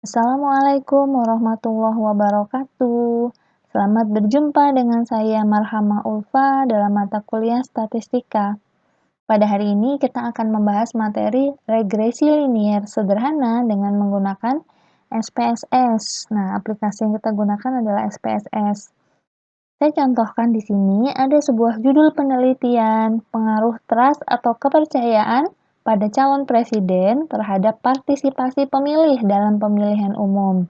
Assalamualaikum warahmatullahi wabarakatuh. Selamat berjumpa dengan saya Marhama Ulfa dalam mata kuliah Statistika. Pada hari ini kita akan membahas materi regresi linier sederhana dengan menggunakan SPSS. Nah, aplikasi yang kita gunakan adalah SPSS. Saya contohkan di sini ada sebuah judul penelitian pengaruh trust atau kepercayaan pada calon presiden terhadap partisipasi pemilih dalam pemilihan umum.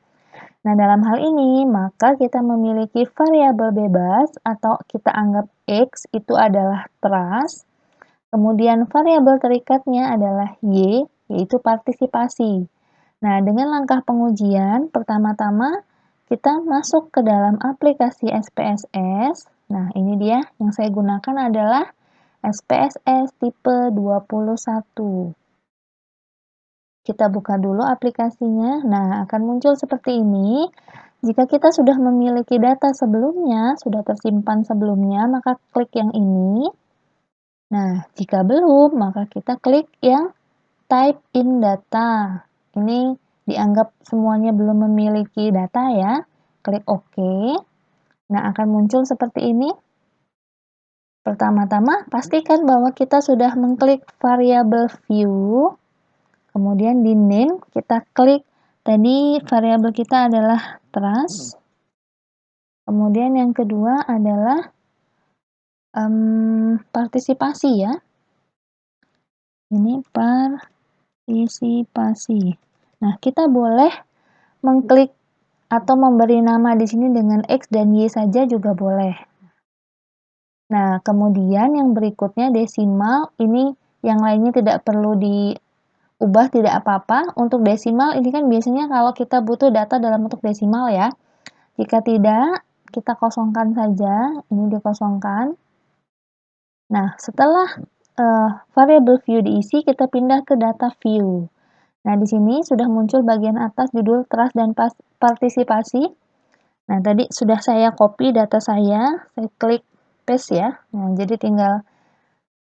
Nah, dalam hal ini, maka kita memiliki variabel bebas atau kita anggap X itu adalah trust, kemudian variabel terikatnya adalah Y, yaitu partisipasi. Nah, dengan langkah pengujian, pertama-tama kita masuk ke dalam aplikasi SPSS. Nah, ini dia yang saya gunakan adalah SPSS tipe 21. Kita buka dulu aplikasinya. Nah, akan muncul seperti ini. Jika kita sudah memiliki data sebelumnya, sudah tersimpan sebelumnya, maka klik yang ini. Nah, jika belum, maka kita klik yang type in data. Ini dianggap semuanya belum memiliki data ya. Klik OK. Nah, akan muncul seperti ini. Pertama-tama, pastikan bahwa kita sudah mengklik variabel view. Kemudian di name, kita klik tadi variabel kita adalah trust. Kemudian yang kedua adalah partisipasi ya. Ini partisipasi. Nah, kita boleh mengklik atau memberi nama di sini dengan X dan Y saja juga boleh. Nah, kemudian yang berikutnya desimal, ini yang lainnya tidak perlu diubah, tidak apa-apa. Untuk desimal ini kan biasanya kalau kita butuh data dalam bentuk desimal ya. Jika tidak, kita kosongkan saja, ini dikosongkan. Nah, setelah variabel view diisi, kita pindah ke data view. Nah, di sini sudah muncul bagian atas judul trust dan partisipasi. Nah, tadi sudah saya copy data saya klik paste ya. Nah, jadi tinggal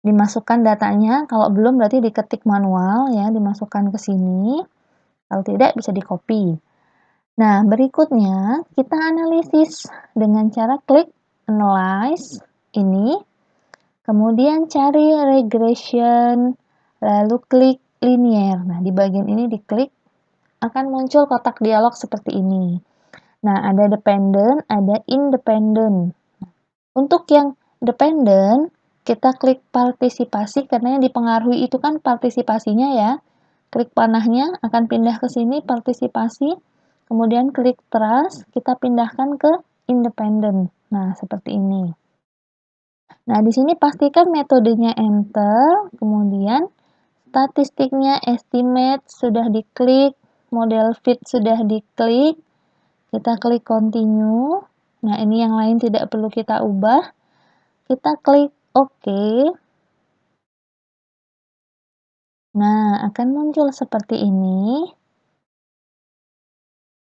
dimasukkan datanya. Kalau belum berarti diketik manual ya, dimasukkan ke sini. Kalau tidak bisa di-copy. Nah, berikutnya kita analisis dengan cara klik analyze ini. Kemudian cari regression, lalu klik linear. Nah, di bagian ini diklik, akan muncul kotak dialog seperti ini. Nah, ada dependent, ada independent. Untuk yang dependent, kita klik partisipasi karena yang dipengaruhi itu kan partisipasinya ya. Klik panahnya akan pindah ke sini partisipasi, kemudian klik trust, kita pindahkan ke independent. Nah, seperti ini. Nah, di sini pastikan metodenya enter, kemudian statistiknya estimate sudah diklik, model fit sudah diklik, kita klik continue. Nah, ini yang lain tidak perlu kita ubah. Kita klik OK. Nah, akan muncul seperti ini.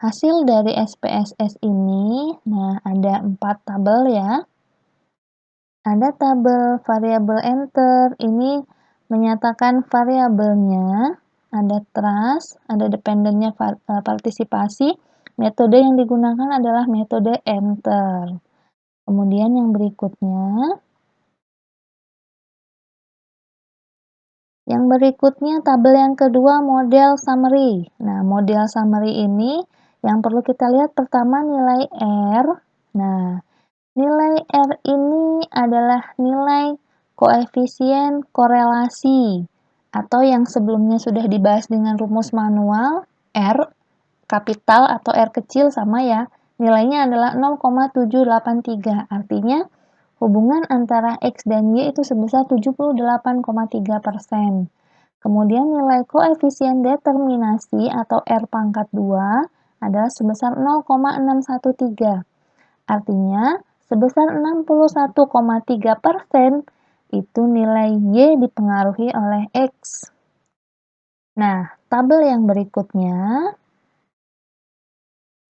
Hasil dari SPSS ini, nah ada 4 tabel ya. Ada tabel variabel enter, ini menyatakan variabelnya, ada trust, ada dependentnya partisipasi, metode yang digunakan adalah metode enter. Kemudian yang berikutnya, tabel yang kedua model summary. Nah, model summary ini yang perlu kita lihat pertama nilai R. Nah, nilai R ini adalah nilai koefisien korelasi atau yang sebelumnya sudah dibahas dengan rumus manual, R kapital atau R kecil sama ya, nilainya adalah 0,783. Artinya hubungan antara X dan Y itu sebesar 78,3%. Kemudian nilai koefisien determinasi atau R pangkat 2 adalah sebesar 0,613. Artinya, sebesar 61,3% itu nilai Y dipengaruhi oleh X. Nah, tabel yang berikutnya,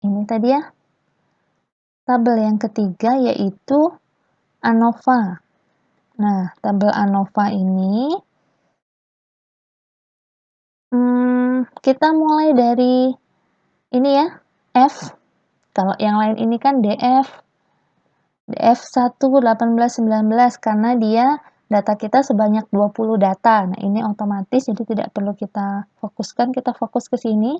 ini tadi ya, tabel yang ketiga yaitu ANOVA. Nah, tabel ANOVA ini, kita mulai dari ini ya, F. Kalau yang lain ini kan DF. DF1, 18, 19 karena dia data kita sebanyak 20 data. Nah, ini otomatis jadi tidak perlu kita fokuskan, kita fokus ke sini.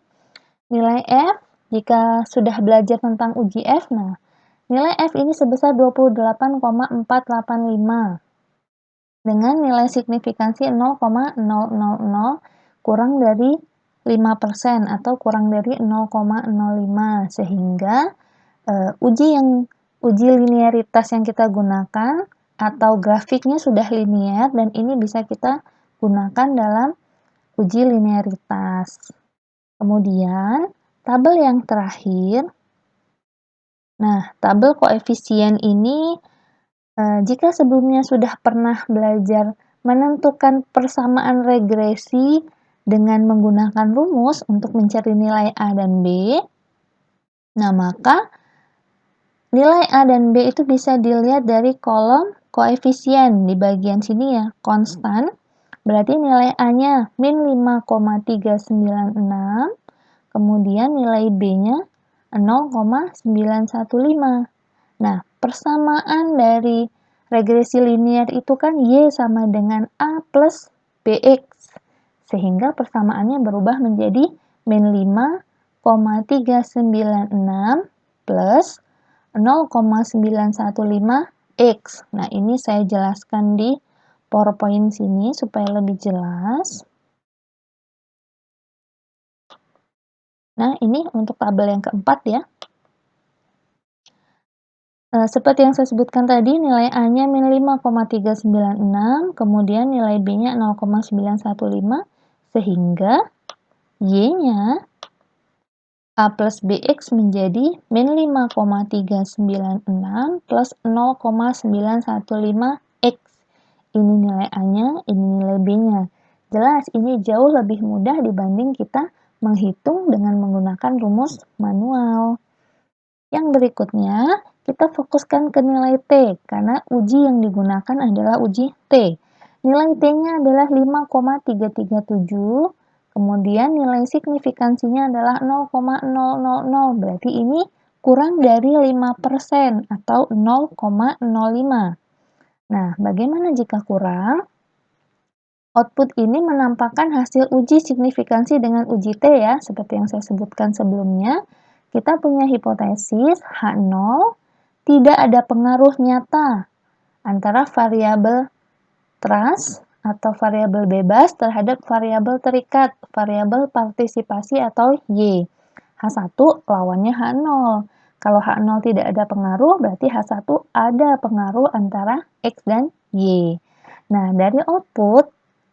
Nilai F jika sudah belajar tentang uji F, nah nilai F ini sebesar 28,485 dengan nilai signifikansi 0,000 kurang dari 5% atau kurang dari 0,05 sehingga uji linearitas yang kita gunakan atau grafiknya sudah linear dan ini bisa kita gunakan dalam uji linearitas. Kemudian tabel yang terakhir. Nah, tabel koefisien ini jika sebelumnya sudah pernah belajar menentukan persamaan regresi dengan menggunakan rumus untuk mencari nilai A dan B, nah maka nilai A dan B itu bisa dilihat dari kolom koefisien di bagian sini ya, konstan. Berarti nilai A-nya min 5,396, kemudian nilai B-nya 0,915. Nah, persamaan dari regresi linear itu kan Y sama dengan A plus BX. Sehingga persamaannya berubah menjadi min 5,396 plus 0,915X. Nah, ini saya jelaskan di PowerPoint sini supaya lebih jelas. Nah, ini untuk tabel yang keempat ya. Seperti yang saya sebutkan tadi, nilai A-nya min 5,396, kemudian nilai B-nya 0,915, sehingga Y-nya A plus BX menjadi min 5,396 plus 0,915X. Ini nilai A-nya, ini nilai B-nya. Jelas, ini jauh lebih mudah dibanding kita menghitung dengan menggunakan rumus manual. Yang berikutnya, kita fokuskan ke nilai T, karena uji yang digunakan adalah uji T. Nilai T-nya adalah 5,337, kemudian nilai signifikansinya adalah 0,000, berarti ini kurang dari 5% atau 0,05. Nah, bagaimana jika kurang? Output ini menampakkan hasil uji signifikansi dengan uji T ya, seperti yang saya sebutkan sebelumnya. Kita punya hipotesis H0 tidak ada pengaruh nyata antara variabel trust atau variabel bebas terhadap variabel terikat, variabel partisipasi atau Y. H1 lawannya H0. Kalau H0 tidak ada pengaruh, berarti H1 ada pengaruh antara X dan Y. Nah, dari output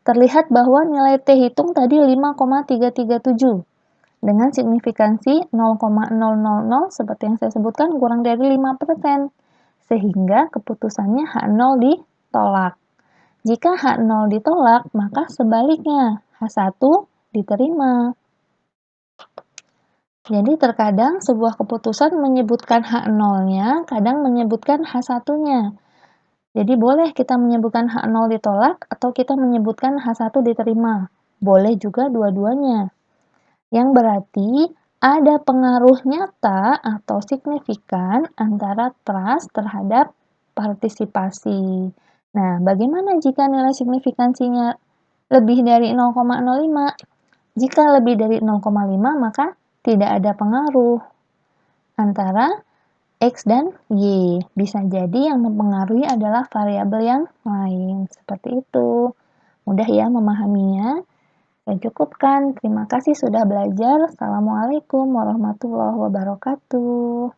terlihat bahwa nilai T hitung tadi 5,337 dengan signifikansi 0,000 seperti yang saya sebutkan kurang dari 5%, sehingga keputusannya H0 ditolak. Jika H0 ditolak, maka sebaliknya H1 diterima. Jadi terkadang sebuah keputusan menyebutkan H0-nya, kadang menyebutkan H1-nya. Jadi boleh kita menyebutkan H0 ditolak atau kita menyebutkan H1 diterima. Boleh juga dua-duanya. Yang berarti ada pengaruh nyata atau signifikan antara trust terhadap partisipasi. Nah, bagaimana jika nilai signifikansinya lebih dari 0,05? Jika lebih dari 0,5 maka tidak ada pengaruh antara X dan Y. Bisa jadi yang mempengaruhi adalah variabel yang lain. Seperti itu. Mudah ya memahaminya. Saya cukupkan. Terima kasih sudah belajar. Assalamualaikum warahmatullahi wabarakatuh.